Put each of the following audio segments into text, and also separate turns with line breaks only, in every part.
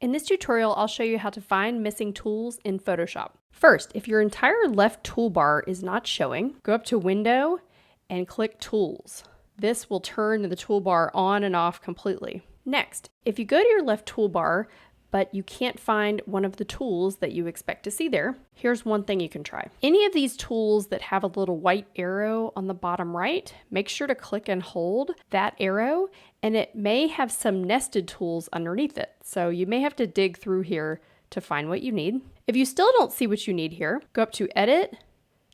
In this tutorial, I'll show you how to find missing tools in Photoshop. First, if your entire left toolbar is not showing, go up to Window and click Tools. This will turn the toolbar on and off completely. Next, if you go to your left toolbar, but you can't find one of the tools that you expect to see there, here's one thing you can try. Any of these tools that have a little white arrow on the bottom right, make sure to click and hold that arrow, and it may have some nested tools underneath it. So you may have to dig through here to find what you need. If you still don't see what you need here, go up to Edit,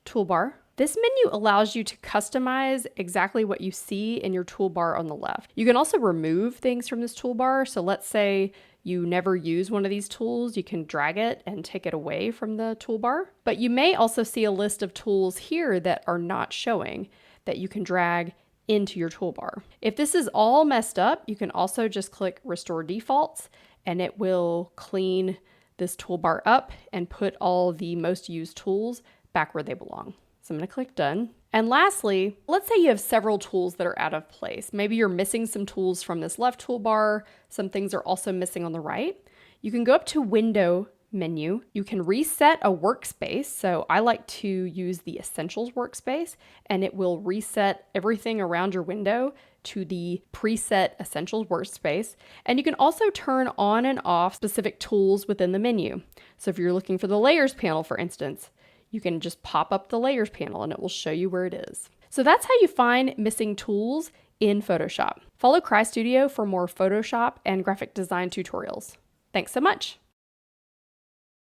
Toolbar. This menu allows you to customize exactly what you see in your toolbar on the left. You can also remove things from this toolbar. So let's say you never use one of these tools, you can drag it and take it away from the toolbar. But you may also see a list of tools here that are not showing that you can drag into your toolbar. If this is all messed up, you can also just click Restore Defaults and it will clean this toolbar up and put all the most used tools back where they belong. So I'm going to click Done. And lastly, let's say you have several tools that are out of place. Maybe you're missing some tools from this left toolbar. Some things are also missing on the right. You can go up to Window menu. You can reset a workspace. So I like to use the Essentials workspace, and it will reset everything around your window to the preset Essentials workspace. And you can also turn on and off specific tools within the menu. So if you're looking for the Layers panel, for instance, you can just pop up the Layers panel and it will show you where it is. So that's how you find missing tools in Photoshop. Follow CryStudio for more Photoshop and graphic design tutorials. Thanks so much.